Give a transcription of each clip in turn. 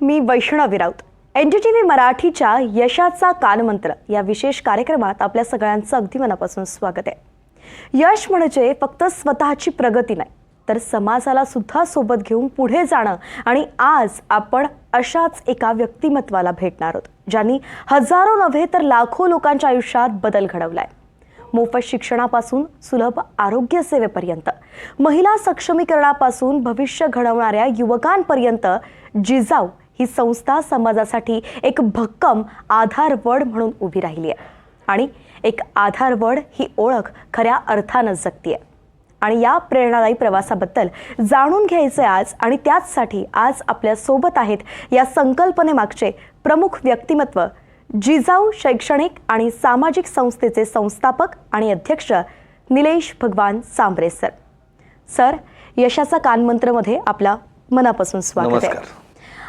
मी Vaishnavi Raut. NDTV मराठीच्या यशाचा कानमंत्र या विशेष कार्यक्रमात आपल्या सगळ्यांचं अगदी मनापासून स्वागत आहे. यश म्हणजे फक्त स्वतःची प्रगती नाही, तर समाजाला सुद्धा सोबत घेऊन पुढे जाणं. आणि आज आपण अशाच एका व्यक्तिमत्वाला भेटणार आहोत, ज्यांनी हजारो नव्हे तर लाखो लोकांच्या आयुष्यात बदल घडवलाय. मोफत शिक्षणापासून सुलभ आरोग्य सेवेपर्यंत, महिला सक्षमीकरणापासून भविष्य घडवणाऱ्या युवकांपर्यंत जिजाऊ ही संस्था समाजासाठी एक भक्कम आधारवड म्हणून उभी राहिली आहे. आणि एक आधारवड ही ओळख खऱ्या अर्थानं जगतीये. आणि या प्रेरणादायी प्रवासाबद्दल जाणून घ्यायचे आज, आणि त्याचसाठी आज आपल्या सोबत आहेत या संकल्पनेमागचे प्रमुख व्यक्तिमत्व, जिजाऊ शैक्षणिक आणि सामाजिक संस्थेचे संस्थापक आणि अध्यक्ष निलेश भगवान सांबरे सर. सर, यशाचा कानमंत्रमध्ये आपला मनापासून स्वागत आहे.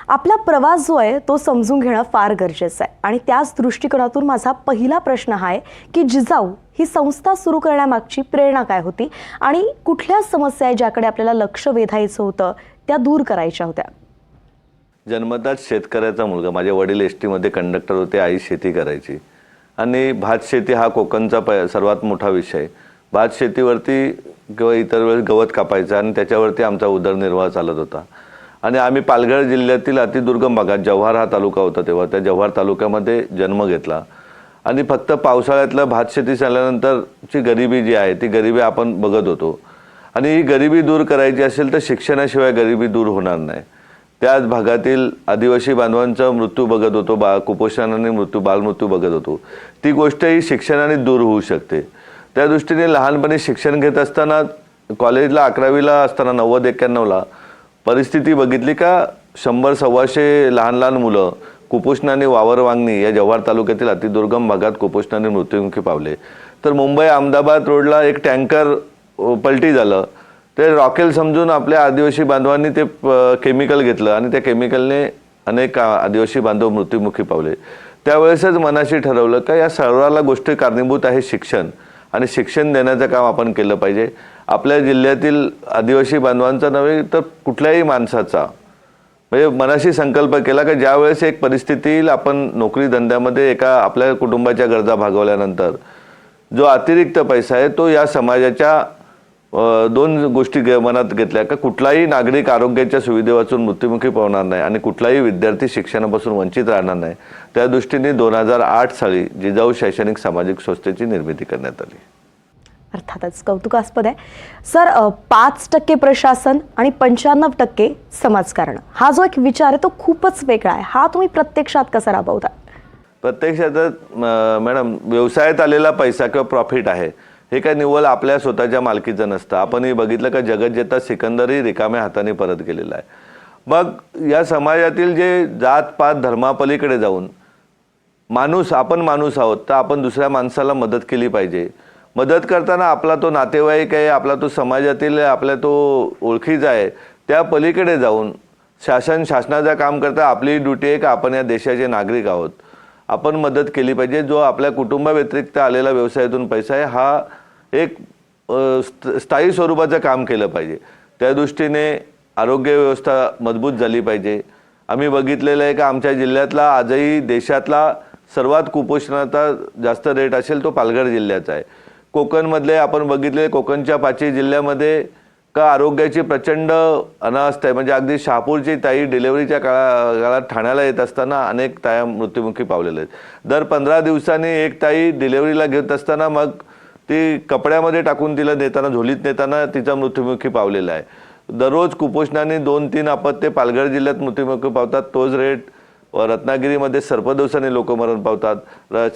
आपला प्रवास जो आहे तो समजून घेणं फार गरजेचं आहे. आणि त्याच दृष्टिकोनातून माझा पहिला प्रश्न हा आहे की जिजाऊ ही संस्था सुरू करण्यामागची प्रेरणा काय होती, आणि कुठल्या समस्या आहे ज्याकडे आपल्याला लक्ष वेधायचं होतं, त्या दूर करायच्या होत्या? जन्मताच शेतकऱ्याचा मुलगा. माझे वडील एसटी मध्ये कंडक्टर होते, आई शेती करायची. आणि भात शेती हा कोकणचा सर्वात मोठा विषय. भात शेतीवरती किंवा इतर वेळेस गवत कापायचा आणि त्याच्यावरती आमचा उदरनिर्वाह चालत होता. आणि आम्ही पालघर जिल्ह्यातील अतिदुर्गम भागात, जव्हार हा तालुका होता तेव्हा, त्या जव्हार तालुक्यामध्ये जन्म घेतला. आणि फक्त पावसाळ्यातलं भात शेती झाल्यानंतरची गरिबी जी आहे ती गरिबी आपण बघत होतो. आणि ही गरिबी दूर करायची असेल तर शिक्षणाशिवाय गरिबी दूर होणार नाही. त्याच भागातील आदिवासी बांधवांचा मृत्यू बघत होतो, कुपोषणाने बालमृत्यू बघत होतो. ती गोष्ट ही शिक्षणाने दूर होऊ शकते. त्या दृष्टीने लहानपणी शिक्षण घेत असताना, कॉलेजला 11वीला असताना 90-91ला परिस्थिती बघितली का 100-125 लहान लहान मुलं कुपोषणाने वावरवांगणी या जव्हार तालुक्यातील अतिदुर्गम भागात कुपोषणाने मृत्युमुखी पावले. तर मुंबई अहमदाबाद रोडला एक टँकर पलटी झालं. ते रॉकेल समजून आपल्या आदिवासी बांधवांनी ते केमिकल घेतलं आणि त्या केमिकलने अनेक आदिवासी बांधव मृत्युमुखी पावले. त्यावेळेसच मनाशी ठरवलं का या सर्वाला गोष्टी कारणीभूत आहे शिक्षण, आणि शिक्षण देण्याचं काम आपण केलं पाहिजे. आपल्या जिल्ह्यातील आदिवासी बांधवांचा नव्हे तर कुठल्याही माणसाचा, म्हणजे मनाशी संकल्प केला की ज्या वेळेस एक परिस्थिती येईल, आपण नोकरी धंद्यामध्ये एका आपल्या कुटुंबाच्या गरजा भागवल्यानंतर जो अतिरिक्त पैसा आहे तो या समाजाच्या दोन गोष्टी मनात घेतल्या का कुठलाही नागरिक आरोग्याच्या सुविधेवाचून मृत्युमुखी पावणार नाही आणि कुठलाही विद्यार्थी शिक्षणापासून वंचित राहणार नाही. त्या दृष्टीने 2008 साली जिजाऊ शैक्षणिक सामाजिक संस्थेची निर्मिती करण्यात आली. अर्थातच कौतुकास्पद आहे. सर, 5% प्रशासन आणि 95% समाजकारण हा जो एक विचार आहे तो खूपच वेगळा आहे. हा तुम्ही प्रत्यक्षात कसा राबवता? प्रत्यक्षात मॅडम, व्यवसायात आलेला पैसा किंवा प्रॉफिट आहे हे काय निव्वळ आपल्या स्वतःच्या मालकीचं नसतं. आपणही बघितलं का जगज्जेता सिकंदरही रिकाम्या हाताने परत गेलेला आहे. मग या समाजातील जे जातपात धर्मापलीकडे जाऊन आपण माणूस आहोत, तर आपण दुसऱ्या माणसाला मदत केली पाहिजे. मदत करताना आपला तो नातेवाईक आहे, आपला तो समाजातील आपला तो ओळखीचा आहे, त्या पलीकडे जाऊन शासनाचं काम करता आपली ड्युटी आहे का आपण या देशाचे नागरिक आहोत, आपण मदत केली पाहिजे. जो आपल्या कुटुंबाव्यतिरिक्त आलेला व्यवसायातून पैसा आहे हा एक स्थायी स्वरूपाचं काम केलं पाहिजे. त्या दृष्टीने आरोग्य व्यवस्था मजबूत झाली पाहिजे. आम्ही बघितलेलं आहे का आमच्या जिल्ह्यातला आजही देशातला सर्वात कुपोषणाचा जास्त रेट असेल तो पालघर जिल्ह्याचा आहे. कोकणमधले आपण बघितले, कोकणच्या 5 जिल्ह्यामध्ये का आरोग्याची प्रचंड अनावस्था आहे. म्हणजे अगदी शहापूरची ताई डिलेव्हरीच्या काळात ठाण्याला येत असताना अनेक ताया मृत्युमुखी पावलेल्या आहेत. दर 15 दिवसांनी एक ताई डिलेव्हरीला घेत असताना मग ती कपड्यामध्ये टाकून तिला नेताना, झोलीत नेताना तिचा मृत्युमुखी पावलेला आहे. दररोज कुपोषणाने 2-3 अपत्ये पालघर जिल्ह्यात मृत्युमुखी पावतात. तोच रेट रत्नागिरीमध्ये सर्पदोषाने लोक मरण पावतात.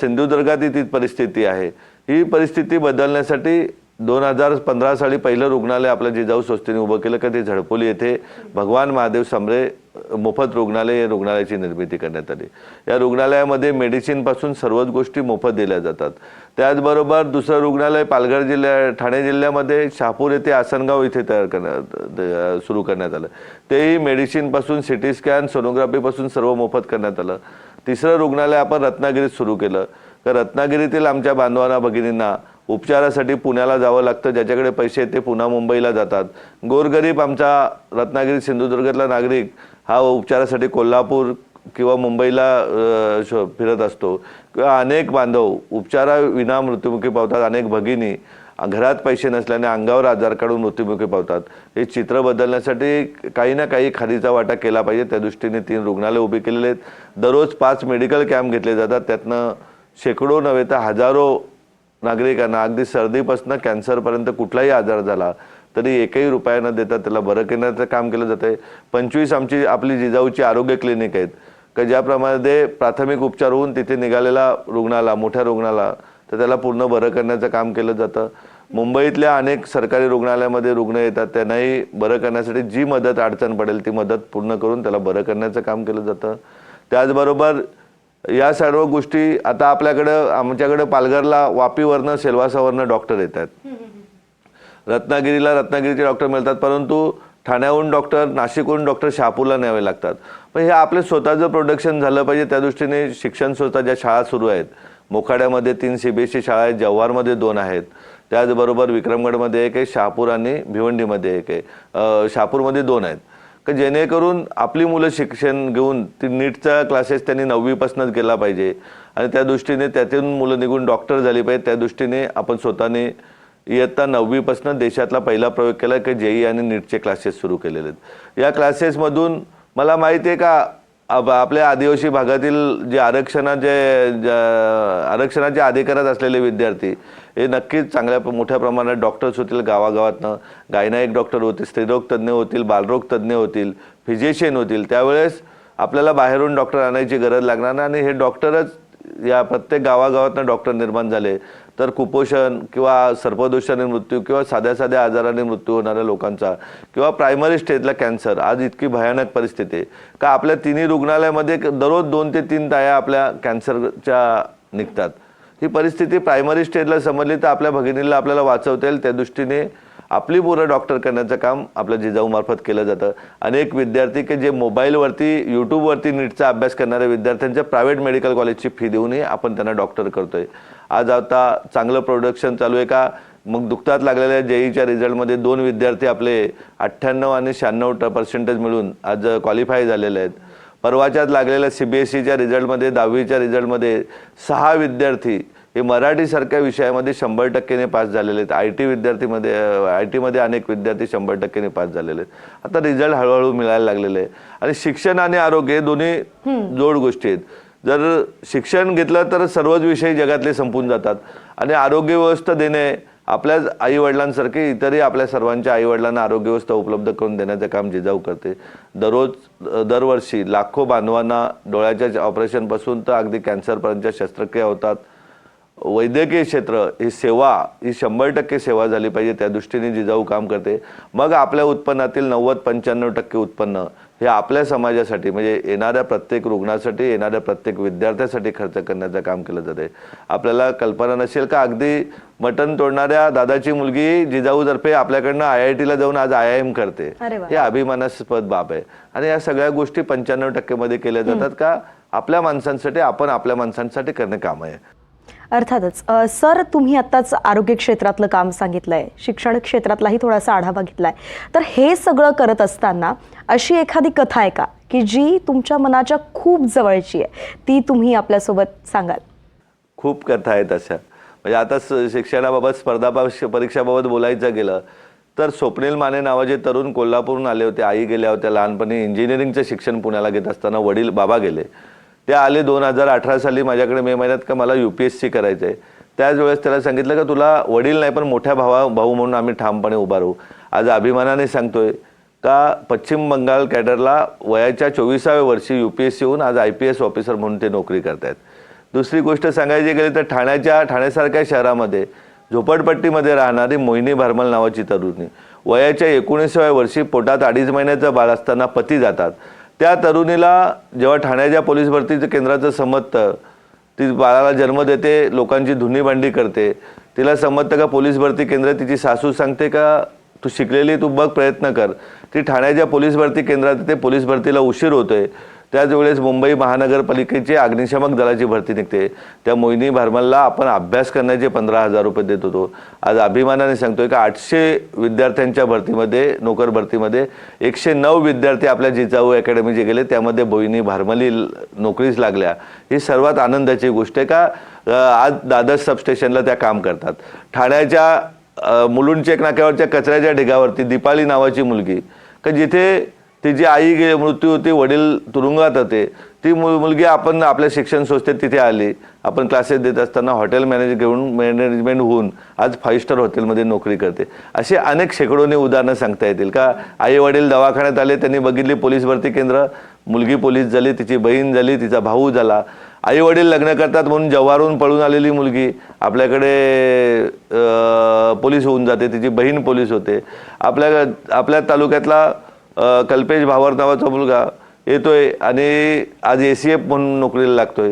सिंधुदुर्गात तीच परिस्थिती आहे. ही परिस्थिती बदलण्यासाठी 2015 साली पहिलं रुग्णालय आपल्या जिजाऊ संस्थेने उभं केलं का ते झडपोली येथे भगवान महादेव सांबरे मोफत रुग्णालय, या रुग्णालयाची निर्मिती करण्यात आली. या रुग्णालयामध्ये मेडिसिनपासून सर्वच गोष्टी मोफत दिल्या जातात. त्याचबरोबर दुसरं रुग्णालय पालघर ठाणे जिल्ह्यामध्ये शहापूर येथे आसनगाव इथे सुरू करण्यात आलं. तेही मेडिसिनपासून सिटी स्कॅन, सोनोग्राफीपासून सर्व मोफत करण्यात आलं. तिसरं रुग्णालय आपण रत्नागिरीत सुरू केलं. तर रत्नागिरीतील आमच्या बांधवांना भगिनींना उपचारासाठी पुण्याला जावं लागतं, ज्याच्याकडे पैसे आहेत ते पुन्हा मुंबईला जातात. गोरगरीब आमचा रत्नागिरी सिंधुदुर्गातला नागरिक हा उपचारासाठी कोल्हापूर किंवा मुंबईला फिरत असतो. किंवा अनेक बांधव उपचाराविना मृत्युमुखी पावतात. अनेक भगिनी घरात पैसे नसल्याने अंगावर आजार काढून मृत्युमुखी पावतात. हे चित्र बदलण्यासाठी काही ना काही खारीचा वाटा केला पाहिजे. त्या दृष्टीने 3 रुग्णालय उभी केलेले आहेत. दररोज 5 मेडिकल कॅम्प घेतले जातात. त्यातनं शेकडो नव्हे तर हजारो नागरिकांना अगदी सर्दीपासून कॅन्सरपर्यंत कुठलाही आजार झाला तरी एकही रुपया न देता त्याला बरं करण्याचं काम केलं जातं आहे. 25 आपली जिजाऊची आरोग्य क्लिनिक आहेत का ज्याप्रमाणे प्राथमिक उपचार होऊन तिथे निघालेला रुग्णाला, मोठ्या रुग्णाला तर त्याला पूर्ण बरं करण्याचं काम केलं जातं. मुंबईतल्या अनेक सरकारी रुग्णालयामध्ये रुग्ण येतात, त्यांनाही बरं करण्यासाठी जी मदत अडचण पडेल ती मदत पूर्ण करून त्याला बरं करण्याचं काम केलं जातं. त्याचबरोबर या सर्व गोष्टी आता आमच्याकडे पालघरला वापीवरनं सेल्वासावरनं डॉक्टर येतात. रत्नागिरीचे डॉक्टर मिळतात, परंतु ठाण्याहून डॉक्टर, नाशिकहून डॉक्टर शहापूरला न्यावे लागतात. पण हे आपले स्वतःचं प्रोडक्शन झालं पाहिजे. त्या दृष्टीने शिक्षण संस्था ज्या शाळा सुरू आहेत, मोखाड्यामध्ये 3 CBSE शाळा आहेत, जव्हारमध्ये 2 आहेत, त्याचबरोबर विक्रमगडमध्ये 1 आहे, शहापूर आणि भिवंडीमध्ये 1 आहे, शहापूरमध्ये 2 आहेत का जेणेकरून आपली मुलं शिक्षण घेऊन ती नीटचा क्लासेस त्यांनी 9वी पासूनच केला पाहिजे आणि त्या दृष्टीने त्यातून मुलं निघून डॉक्टर झाली पाहिजे. त्या दृष्टीने आपण स्वतःने इयत्ता 9वी पासून देशातला पहिला प्रयोग केला की JEE आणि नीटचे क्लासेस सुरू केलेले आहेत. या क्लासेसमधून मला माहिती आहे का आपल्या आदिवासी भागातील जे आरक्षणाच्या अधिकारात असलेले विद्यार्थी हे नक्कीच चांगल्या मोठ्या प्रमाणात डॉक्टर्स होतील. गावागावातनं गायनायक डॉक्टर होतील, स्त्रीरोग तज्ज्ञ होतील, बालरोग तज्ज्ञ होतील, फिजिशियन होतील. त्यावेळेस आपल्याला बाहेरून डॉक्टर आणायची गरज लागणार नाही आणि हे डॉक्टरच या प्रत्येक गावागावातनं डॉक्टर निर्माण झाले तर कुपोषण किंवा सर्पदोषाने मृत्यू किंवा साध्या आजाराने मृत्यू होणाऱ्या लोकांचा किंवा प्रायमरी स्टेजला कॅन्सर आज इतकी भयानक परिस्थिती आहे का आपल्या 3 रुग्णालयामध्ये दररोज 2 ते 3 ताया आपल्या कॅन्सरच्या निघतात. ही परिस्थिती प्रायमरी स्टेजला समजली तर आपल्या भगिनीला आपल्याला वाचवता येईल. त्या दृष्टीने आपली पोरं डॉक्टर करण्याचं काम आपल्या जिजाऊमार्फत केलं जातं. अनेक विद्यार्थी की जे मोबाईलवरती यूट्यूबवरती नीटचा अभ्यास करणाऱ्या विद्यार्थ्यांच्या प्रायव्हेट मेडिकल कॉलेजची फी देऊनही आपण त्यांना डॉक्टर करतोय. आज आता चांगलं प्रोडक्शन चालू आहे का मग दुखतात लागलेल्या JEEच्या रिझल्टमध्ये 2 विद्यार्थी आपले 98 आणि 96% मिळून आज क्वालिफाय झालेले आहेत. परवाच्याच लागलेल्या CBSEच्या रिझल्टमध्ये 10वीच्या रिझल्टमध्ये 6 विद्यार्थी हे मराठीसारख्या विषयामध्ये 100%ने पास झालेले आहेत. IT मध्ये अनेक विद्यार्थी 100%ने पास झालेले आहेत. आता रिझल्ट हळूहळू मिळायला लागलेले आहे आणि शिक्षण आणि आरोग्य हे दोन्ही जोड गोष्टी आहेत. जर शिक्षण घेतलं तर सर्वच विषय जगातले संपून जातात आणि आरोग्य व्यवस्था देणे आपल्याच आईवडिलांसारखे इतरही आपल्या सर्वांच्या आईवडिलांना आरोग्य व्यवस्था उपलब्ध करून देण्याचं काम जिजाऊ करते. दरवर्षी लाखो बांधवांना डोळ्याच्या ऑपरेशनपासून तर अगदी कॅन्सरपर्यंतच्या शस्त्रक्रिया होतात. वैद्यकीय क्षेत्र ही सेवा ही 100% सेवा झाली पाहिजे त्या दृष्टीने जिजाऊ काम करते. मग आपल्या उत्पन्नातील 90-95% उत्पन्न हे आपल्या समाजासाठी म्हणजे येणाऱ्या प्रत्येक रुग्णासाठी, येणाऱ्या प्रत्येक विद्यार्थ्यासाठी खर्च करण्याचं काम केलं जाते. आपल्याला कल्पना नसेल का अगदी मटण तोडणाऱ्या दादाची मुलगी जिजाऊतर्फे आपल्याकडनं IITला जाऊन आज IIM करते. हे अभिमानास्पद बाब आहे आणि या सगळ्या गोष्टी 95% मध्ये केल्या जातात का आपल्या माणसांसाठी, आपण आपल्या माणसांसाठी करणे काम आहे. अर्थातच. सर, तुम्ही आत्ताच आरोग्य क्षेत्रातलं काम सांगितलंय, शिक्षण क्षेत्रातलाही थोडासा आढावा घेतलाय, तर हे सगळं करत असताना अशी एखादी कथा आहे का की जी तुमच्या मनाच्या खूप जवळची आहे, ती तुम्ही आपल्यासोबत सांगाल? खूप कथा आहेत अशा. म्हणजे आता शिक्षणाबाबत, स्पर्धा परीक्षाबाबत बोलायचं गेलं तर स्वप्नील माने नावाचे तरुण कोल्हापूरहून आले होते. आई गेल्या होत्या. लहानपणी इंजिनिअरिंगचं शिक्षण पुण्याला घेत असताना बाबा गेले. ते आले 2018 साली माझ्याकडे मे महिन्यात का मला UPSC करायचं आहे. त्याच वेळेस त्याला सांगितलं का तुला वडील नाही पण मोठ्या भाऊ म्हणून आम्ही ठामपणे उभा राहू. आज अभिमानाने सांगतोय का पश्चिम बंगाल कॅडरला वयाच्या 24व्या वर्षी UPSC होऊन आज IPS ऑफिसर म्हणून ते नोकरी करतायत. दुसरी गोष्ट सांगायची गेली तर ठाण्यासारख्या शहरामध्ये झोपडपट्टीमध्ये राहणारी मोहिनी भारमल नावाची तरुणी वयाच्या 19व्या वर्षी पोटात 2.5 महिन्याचं बाळ असताना पती जातात. त्या तरुणीला जेव्हा ठाण्याच्या पोलीस भरतीचं केंद्राचं समजतं, ती बाळाला जन्म देते, लोकांची धुनी भांडी करते. तिला समजतं का पोलीस भरती केंद्र, तिची सासू सांगते का तू शिकलेली, तू बघ प्रयत्न कर. ती ठाण्याच्या पोलीस भरती केंद्रात येते. पोलीस भरतीला उशीर होतोय. त्याच वेळेस मुंबई महानगरपालिकेची अग्निशमक दलाची भरती निघते, त्या मोहिनी भारमलला आपण अभ्यास करण्याचे 15,000 रुपये देत होतो. आज अभिमानाने सांगतोय की 800 विद्यार्थ्यांच्या भरतीमध्ये, नोकर भरतीमध्ये 109 विद्यार्थी आपल्या जिजाऊ अकॅडमीचे गेले, त्यामध्ये मोहिनी भारमली नोकरीस लागल्या. ही सर्वात आनंदाची गोष्ट आहे का आज दादर सबस्टेशनला त्या काम करतात. ठाण्याच्या मुलुंडचेक नाक्यावरच्या कचऱ्याच्या ढिगावरती दीपाली नावाची मुलगी का जिथे तिची आई मृत्यू होती, वडील तुरुंगात होते, ती मुलगी आपण आपल्या शिक्षण संस्थेत तिथे आली. आपण क्लासेस देत असताना हॉटेल मॅनेजमेंट होऊन आज 5 स्टार हॉटेलमध्ये नोकरी करते. असे अनेक शेकडोनी उदाहरणं सांगता येतील का आई वडील दवाखान्यात आले, त्यांनी बघितली पोलीस भरती केंद्र, मुलगी पोलीस झाली, तिची बहीण झाली, तिचा भाऊ झाला. आई वडील लग्न करतात म्हणून जव्हारहून पळून आलेली मुलगी आपल्याकडे पोलीस होऊन जाते, तिची बहीण पोलीस होते. आपल्या तालुक्यातला कल्पेश भावर नावाचा मुलगा येतोय आणि आज ACF म्हणून नोकरीला लागतोय.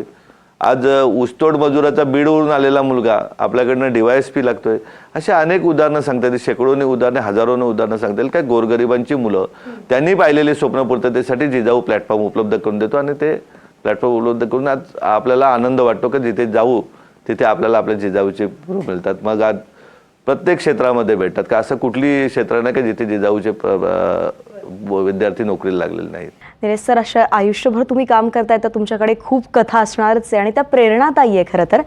आज ऊसतोड मजुराचा बीडवरून आलेला मुलगा आपल्याकडनं DYSP लागतोय. असे अनेक उदाहरणं सांगता येतील, शेकडोनी उदाहरणं, हजारोनी उदाहरणं सांगता येईल. काय गोरगरिबांची मुलं त्यांनी पाहिलेले स्वप्न पूर्ततेसाठी जिजाऊ प्लॅटफॉर्म उपलब्ध करून देतो आणि ते प्लॅटफॉर्म उपलब्ध करून आज आपल्याला आनंद वाटतो की जिथे जाऊ तिथे आपल्याला आपल्या जिजाऊचे पूर्व मिळतात. मग आज प्रत्येक क्षेत्रामध्ये भेटतात का असं कुठली क्षेत्र नाही का जिथे जिजाऊचे विद्यार्थी नोकरीला लागलेले नाहीत. निलेश सर, अशा आयुष्यभर तुम्ही काम करताय तर तुमच्याकडे खूप कथा असणारच आहे आणि त्या प्रेरणादायी आहे खरं तर.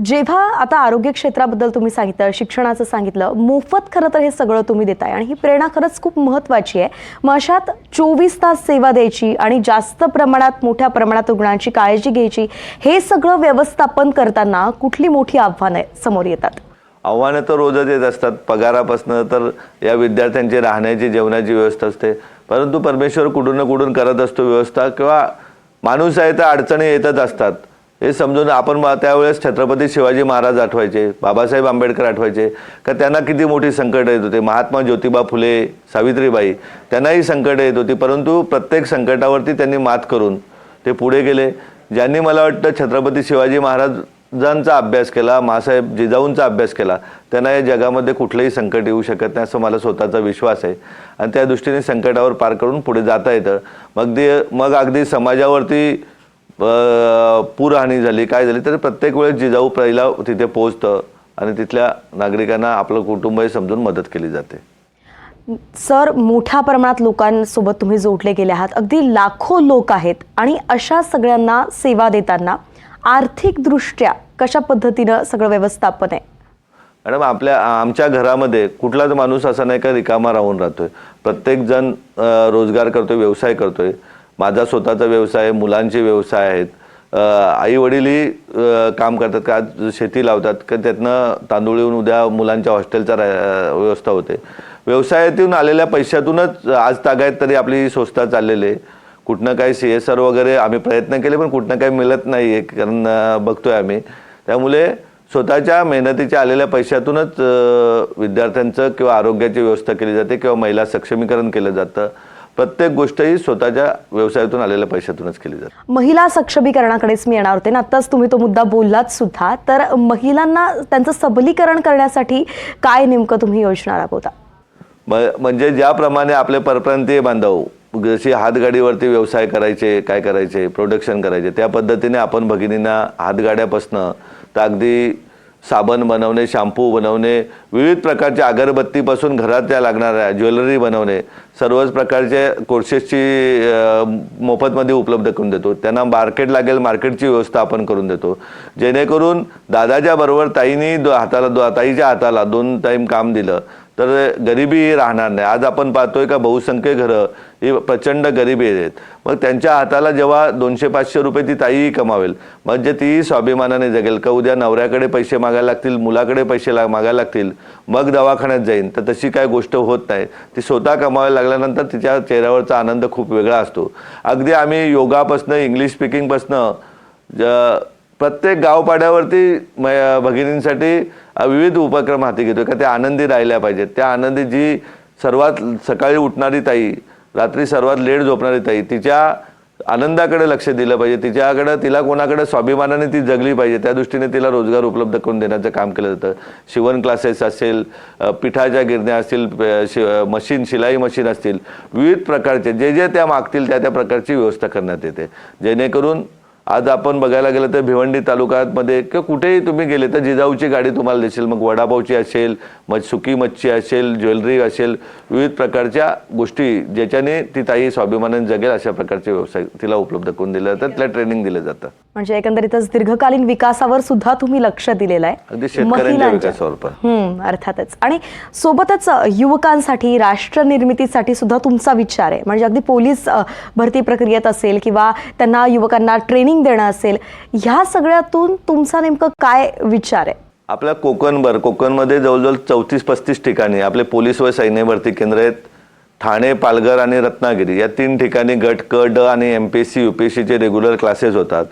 जेव्हा आता आरोग्य क्षेत्राबद्दल तुम्ही सांगितलं, शिक्षणाचं सांगितलं, मोफत खरं तर हे सगळं तुम्ही देताय आणि ही प्रेरणा खरंच खूप महत्त्वाची आहे. मग अशात 24 तास सेवा द्यायची आणि जास्त प्रमाणात, मोठ्या प्रमाणात रुग्णांची काळजी घ्यायची, हे सगळं व्यवस्थापन करताना कुठली मोठी आव्हानं समोर येतात? आव्हानं तर रोजच येत असतात. पगारापासनं तर या विद्यार्थ्यांची राहण्याची, जेवणाची व्यवस्था असते, परंतु परमेश्वर कुठून ना कुठून करत असतो व्यवस्था, किंवा माणूस आहे तर अडचणी येतच असतात. हे समजून आपण त्यावेळेस छत्रपती शिवाजी महाराज आठवायचे, बाबासाहेब आंबेडकर आठवायचे का त्यांना किती मोठी संकट येत होते. महात्मा ज्योतिबा फुले, सावित्रीबाई, त्यांनाही संकट येत होती, परंतु प्रत्येक संकटावरती त्यांनी मात करून ते पुढे गेले. ज्यांनी मला वाटतं छत्रपती शिवाजी महाराजांचा अभ्यास केला, मासाहेब जिजाऊंचा अभ्यास केला, त्यांना या जगामध्ये कुठलंही संकट येऊ शकत नाही असं मला स्वतःचा विश्वास आहे. आणि त्या दृष्टीने संकटावर पार करून पुढे जाता येतं. मग अगदी समाजावरती पूरहानी झाली, काय झाली, तर प्रत्येक वेळेस जिजाऊ पहिला तिथे पोहोचतं आणि तिथल्या नागरिकांना आपलं कुटुंबही समजून मदत केली जाते. सर, मोठ्या प्रमाणात लोकांसोबत तुम्ही जोडले गेले आहात, अगदी लाखो लोक आहेत आणि अशा सगळ्यांना सेवा देताना आर्थिकदृष्ट्या कशा पद्धतीनं सगळं व्यवस्थापन आहे? मॅडम, आमच्या घरामध्ये कुठलाच माणूस असा नाही का रिकामा राहून राहतोय. प्रत्येकजण रोजगार करतोय, व्यवसाय करतोय. माझा स्वतःचा व्यवसाय आहे, मुलांचे व्यवसाय आहेत. आई वडीलही काम करतात का, शेती लावतात का, त्यातनं तांदूळ येऊन उद्या मुलांच्या हॉस्टेलचा व्यवस्था होते. व्यवसायातून आलेल्या पैशातूनच आज तागायत तरी आपली संस्था चाललेली आहे. कुठनं काही CSR वगैरे आम्ही प्रयत्न केले पण कुठनं काही मिळत नाही आहे, कारण बघतोय आम्ही. त्यामुळे स्वतःच्या मेहनतीच्या आलेल्या पैशातूनच विद्यार्थ्यांचं किंवा आरोग्याची व्यवस्था केली जाते किंवा महिला सक्षमीकरण केलं जातं. प्रत्येक गोष्ट ही स्वतःच्या व्यवसायातून आलेल्या पैशातूनच केली जाते. महिला सक्षमीकरणाकडेच मी येणार होते ना, आत्ताच तुम्ही तो मुद्दा बोललात सुद्धा. तर महिलांना त्यांचं सबलीकरण करण्यासाठी काय नेमकं तुम्ही योजना राबवता? म्हणजे ज्याप्रमाणे आपले परप्रांतीय बांधव जशी हातगाडीवरती व्यवसाय करायचे, काय करायचे, प्रोडक्शन करायचे, त्या पद्धतीने आपण भगिनींना हातगाड्यापासनं तर अगदी साबण बनवणे, शॅम्पू बनवणे, विविध प्रकारच्या अगरबत्तीपासून घरात लागणाऱ्या ज्वेलरी बनवणे, सर्वच प्रकारचे कोर्सेसची मोफतमध्ये उपलब्ध करून देतो. त्यांना मार्केट लागेल, मार्केटची व्यवस्था आपण करून देतो, जेणेकरून दादाच्या बरोबर ताईच्या हाताला 2 टाईम काम दिलं तर गरिबी राहणार नाही. आज आपण पाहतोय का बहुसंख्य घरं ही प्रचंड गरिबी आहेत. मग त्यांच्या हाताला जेव्हा 200-500 रुपये ती ताईही कमावेल, म्हणजे तीही स्वाभिमानाने जगेल का उद्या नवऱ्याकडे पैसे मागायला लागतील, मुलाकडे पैसे मागायला लागतील, मग दवाखान्यात जाईन, तर तशी काय गोष्ट होत नाही. ती स्वतः कमावायला लागल्यानंतर तिच्या चेहऱ्यावरचा आनंद खूप वेगळा असतो. अगदी आम्ही योगापासनं, इंग्लिश स्पीकिंगपासनं प्रत्येक गावपाड्यावरती भगिनींसाठी विविध उपक्रम हाती घेतो का त्या आनंदी राहिल्या पाहिजेत. त्या आनंदी जी सर्वात सकाळी उठणारी ताई, रात्री सर्वात लेट झोपणारी ताई, तिच्या आनंदाकडे लक्ष दिलं पाहिजे, तिला कोणाकडे स्वाभिमानाने ती जगली पाहिजे, त्या दृष्टीने तिला रोजगार उपलब्ध करून देण्याचं काम केलं जातं. शिवण क्लासेस असेल, पिठाच्या गिरण्या असतील, मशीन शिलाई मशीन असतील, विविध प्रकारचे जे त्या मागतील त्या प्रकारची व्यवस्था करण्यात येते, जेणेकरून आज आपण बघायला गेलं तर भिवंडी तालुक्यामध्ये किंवा कुठेही तुम्ही गेले तर जिजाऊची गाडी तुम्हाला दिसेल. मग वडापावची असेल, सुकी मच्छी असेल, ज्वेलरी असेल, विविध प्रकारच्या गोष्टी ज्याच्याने ती ताई स्वाभिमानाने जगेल अशा प्रकारचे व्यवसाय तिला उपलब्ध करून दिले जातात, तिला ट्रेनिंग दिलं जातं. म्हणजे एकंदरीतच दीर्घकालीन विकासावर सुद्धा तुम्ही लक्ष दिलेलं आहे, अगदी शेतकऱ्यांच्या विकासावर पण. अर्थातच. आणि सोबतच युवकांसाठी, राष्ट्र निर्मितीसाठी सुद्धा तुमचा विचार आहे. म्हणजे अगदी पोलीस भरती प्रक्रियेत असेल किंवा त्यांना युवकांना ट्रेनिंग देणं असेल, ह्या सगळ्यातून तुमचा नेमकं काय विचार आहे? आपल्या कोकणमध्ये जवळजवळ 34-35 ठिकाणी आपले पोलीस व सैन्य भरती केंद्र आहेत. ठाणे, पालघर आणि रत्नागिरी या 3 ठिकाणी गट क, ड आणि MPSC UPSCचे रेग्युलर क्लासेस होतात.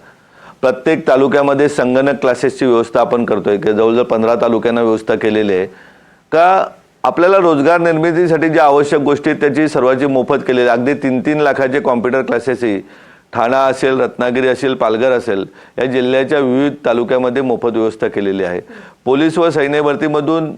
प्रत्येक तालुक्यामध्ये संगणक क्लासेसची व्यवस्था आपण करतोय की जवळजवळ 15 तालुक्यांना व्यवस्था केलेली आहे. का आपल्याला रोजगार निर्मितीसाठी ज्या आवश्यक गोष्टी आहेत त्याची सर्वांची मोफत केलेली आहे. अगदी 3-3 लाखाचे कॉम्प्युटर क्लासेसही ठाणा असेल, रत्नागिरी असेल, पालघर असेल या जिल्ह्याच्या विविध तालुक्यामध्ये मोफत व्यवस्था केलेली आहे. पोलीस व सैन्य भरतीमधून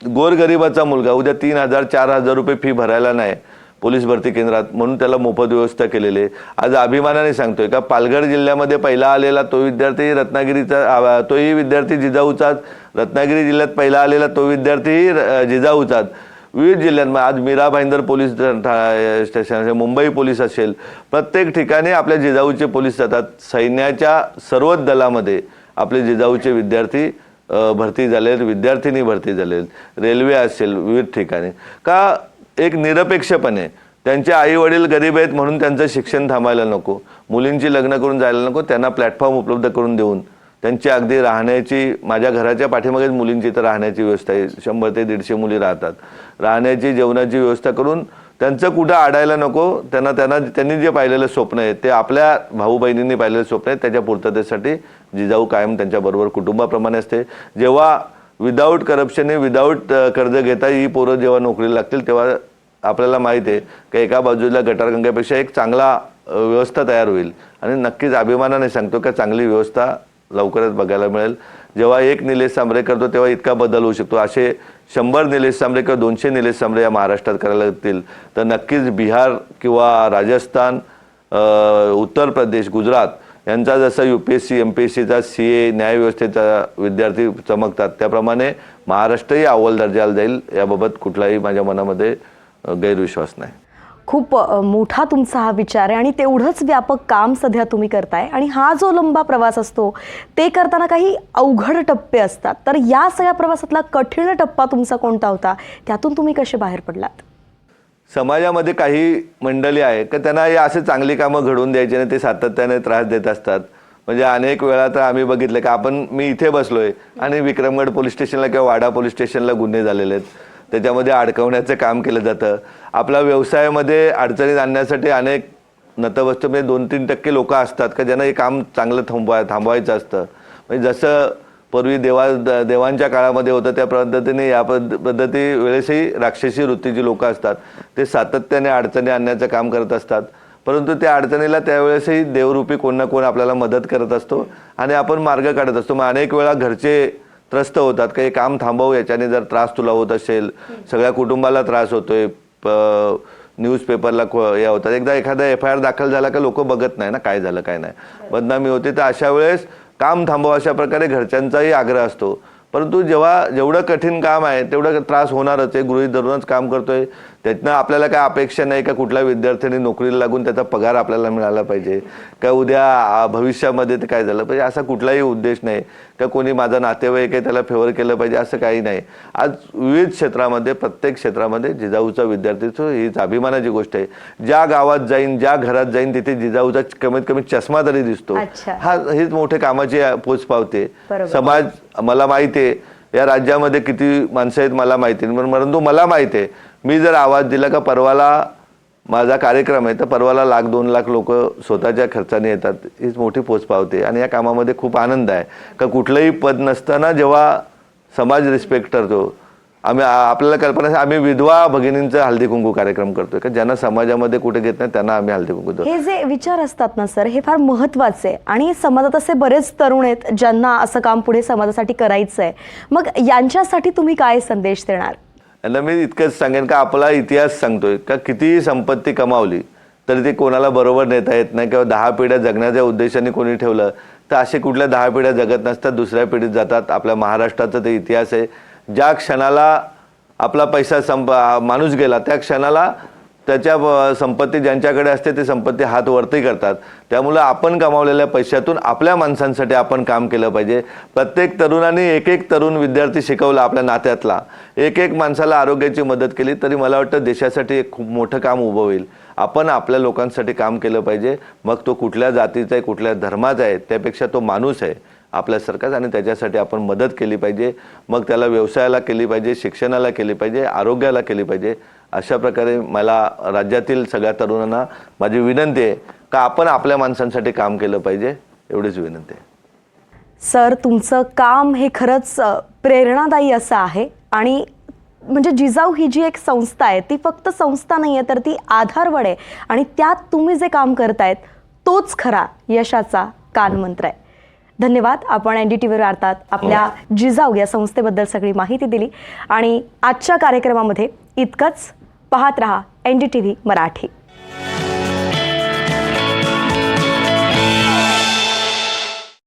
गोरगरिबाचा मुलगा उद्या 3,000-4,000 रुपये फी भरायला नाही पोलीस भरती केंद्रात, म्हणून त्याला मोफत व्यवस्था केलेली आहे. आज अभिमानाने सांगतोय का पालघर जिल्ह्यामध्ये पहिला आलेला तो विद्यार्थी रत्नागिरीचा, तोही विद्यार्थी जिजाऊचाच, रत्नागिरी जिल्ह्यात पहिला आलेला तो विद्यार्थी जिजाऊचाच. विविध जिल्ह्यांमध्ये आज मीरा भाईंदर पोलीस स्टेशन असेल, मुंबई पोलीस असेल, प्रत्येक ठिकाणी आपल्या जिजाऊचे पोलीस जातात. सैन्याच्या सर्वच दलामध्ये आपले जिजाऊचे विद्यार्थी भरती झालेत, विद्यार्थिनी भरती झालेत. रेल्वे असेल, विविध ठिकाणी. का एक निरपेक्षपणे त्यांचे आई वडील गरीब आहेत म्हणून त्यांचं शिक्षण थांबायला नको, मुलींची लग्न करून जायला नको, त्यांना प्लॅटफॉर्म उपलब्ध करून देऊन त्यांची अगदी राहण्याची, माझ्या घराच्या पाठीमागेच मुलींची तर राहण्याची व्यवस्था आहे. 100 ते 150 मुली राहतात. राहण्याची, जेवणाची व्यवस्था करून त्यांचं कुठं अडायला नको. त्यांनी जे पाहिलेलं स्वप्न आहे ते आपल्या भाऊ बहिणींनी पाहिलेलं स्वप्न आहे त्याच्या पूर्ततेसाठी जिजाऊ कायम त्यांच्याबरोबर कुटुंबाप्रमाणे असते. जेव्हा विदाऊट करप्शनने, विदाऊट कर्ज घेता ही पोरं जेव्हा नोकरीला लागतील तेव्हा आपल्याला माहिती आहे की एका बाजूला गटारगंगेपेक्षा एक चांगला व्यवस्था तयार होईल. आणि नक्कीच अभिमानाने सांगतो का चांगली व्यवस्था लवकरच बघायला मिळेल. जेव्हा एक निलेश सांबरे करतो तेव्हा इतका बदल होऊ शकतो. असे 100 निलेश सांबरे किंवा 200 निलेश सांबरे या महाराष्ट्रात करायला लागतील तर नक्कीच बिहार किंवा राजस्थान, उत्तर प्रदेश, गुजरात यांचा जसा UPSC MPSCचा CA न्यायव्यवस्थेचा विद्यार्थी चमकतात त्याप्रमाणे महाराष्ट्रही अव्वल दर्जाला जाईल याबाबत कुठलाही माझ्या मनामध्ये गैरविश्वास नाही. खूप मोठा तुमचा हा विचार आहे आणि तेवढंच व्यापक काम सध्या तुम्ही करताय. आणि हा जो लंबा प्रवास असतो ते करताना काही अवघड टप्पे असतात, तर या सगळ्या प्रवासातला कठीण टप्पा तुमचा कोणता होता, त्यातून तुम्ही कसे बाहेर पडलात? समाजामध्ये काही मंडळी आहे की त्यांना हे असे चांगली कामं घडवून द्यायची नाही, ते सातत्याने त्रास देत असतात. म्हणजे अनेक वेळा तर आम्ही बघितलं की मी इथे बसलोय आणि विक्रमगड पोलीस स्टेशनला किंवा वाडा पोलीस स्टेशनला गुन्हे झालेले आहेत, त्याच्यामध्ये अडकवण्याचं काम केलं जातं. आपल्या व्यवसायामध्ये अडचणीत आणण्यासाठी अनेक नतवस्तू म्हणजे 2-3% लोक असतात का ज्यांना हे काम चांगलं थांबवायचं असतं. म्हणजे जसं पूर्वी देवांच्या काळामध्ये होतं त्या पद्धतीने या पद्धती वेळेसही राक्षसी वृत्तीची लोक असतात, ते सातत्याने अडचणी आणण्याचं काम करत असतात. परंतु त्या अडचणीला त्यावेळेसही देवरूपी कोण ना कोण आपल्याला मदत करत असतो आणि आपण मार्ग काढत असतो. मग अनेक वेळा घरचे त्रस्त होतात का हे काम थांबव, याच्याने जर त्रास तुला होत असेल, सगळ्या कुटुंबाला त्रास होतोय, न्यूजपेपरला या होतात. एकदा एखादा FIR दाखल झाला का लोक बघत नाही ना काय झालं काय नाही, बदनामी होते. तर अशा वेळेस काम थांबवा अशा प्रकारे घरच्यांचाही आग्रह असतो. परंतु जेवढं कठीण काम आहे तेवढं त्रास होणारच आहे. गृहीत धरूनच काम करतोय, त्यातनं आपल्याला काय अपेक्षा नाही का कुठल्या विद्यार्थ्यांनी नोकरीला लागून त्याचा पगार आपल्याला मिळाला पाहिजे का उद्या भविष्यामध्ये ते काय झालं पाहिजे, असा कुठलाही उद्देश नाही का कोणी माझा नातेवाईक आहे त्याला फेवर केलं पाहिजे, असं काही नाही. आज विविध क्षेत्रामध्ये, प्रत्येक क्षेत्रामध्ये जिजाऊचा विद्यार्थीचं हीच अभिमानाची गोष्ट आहे. ज्या गावात जाईन, ज्या घरात जाईन तिथे जिजाऊचा कमीत कमी चष्मा तरी दिसतो. हीच मोठे कामाची पोच पावते. समाज मला माहिती आहे या राज्यामध्ये किती माणसं आहेत मला माहिती नाही, परंतु मला माहिती आहे मी जर आवाज दिला का परवाला माझा कार्यक्रम आहे तर परवाला 1,00,000-2 लाख लोक स्वतःच्या खर्चाने येतात. हीच मोठी पोच पावते आणि या कामामध्ये खूप आनंद आहे का कुठलंही पद नसताना जेव्हा समाज रिस्पेक्ट करतो. आपल्याला कल्पना आहे, आम्ही विधवा भगिनींचा हळदी कुंकू कार्यक्रम करतोय का ज्यांना समाजामध्ये कुठे घेत नाही त्यांना आम्ही हळदी कुंकू देतो. हे जे विचार असतात ना सर, हे फार महत्त्वाचे आहे आणि समाजात असे बरेच तरुण आहेत ज्यांना असं काम पुढे समाजासाठी करायचं आहे. मग यांच्यासाठी तुम्ही काय संदेश देणार? यांना मी इतकंच सांगेन का आपला इतिहास सांगतोय का कितीही संपत्ती कमावली तरी ती कोणाला बरोबर नेता येत नाही, किंवा 10 पिढ्या जगण्याच्या उद्देशाने कोणी ठेवलं तर असे कुठल्या 10 पिढ्या जगत नसतात, दुसऱ्या पिढीत जातात. आपल्या महाराष्ट्राचा ते इतिहास आहे. ज्या क्षणाला आपला पैसा माणूस गेला त्या क्षणाला त्याच्या संपत्ती ज्यांच्याकडे असते ते संपत्ती हात वरती करतात. त्यामुळे आपण कमावलेल्या पैशातून आपल्या माणसांसाठी आपण काम केलं पाहिजे. प्रत्येक तरुणाने एक तरुण विद्यार्थी शिकवला आपल्या नात्यातला, एक माणसाला आरोग्याची मदत केली तरी मला वाटतं देशासाठी एक खूप मोठं काम उभं होईल. आपण आपल्या लोकांसाठी काम केलं पाहिजे. मग तो कुठल्या जातीचा आहे, कुठल्या धर्माचा आहे, त्यापेक्षा तो माणूस आहे आपल्यासारखाच, आणि त्याच्यासाठी आपण मदत केली पाहिजे. मग त्याला व्यवसायाला केली पाहिजे, शिक्षणाला केली पाहिजे, आरोग्याला केली पाहिजे. अशा प्रकारे मला राज्यातील सगळ्या तरुणांना माझी विनंती आहे का आपण आपल्या माणसांसाठी काम केलं पाहिजे, एवढीच विनंती आहे. सर, तुमचं काम हे खरंच प्रेरणादायी असं आहे. आणि म्हणजे जिजाऊ ही जी एक संस्था आहे ती फक्त संस्था नाही आहे तर ती आधारवड आहे, आणि त्यात तुम्ही जे काम करतायत तोच खरा यशाचा कानमंत्र आहे. धन्यवाद. आपण NDTV वार्तात आपल्या जिजाऊ या संस्थेबद्दल सगळी माहिती दिली. आणि आजच्या कार्यक्रमामध्ये इतकंच. पाहत रहा NDTV मराठी.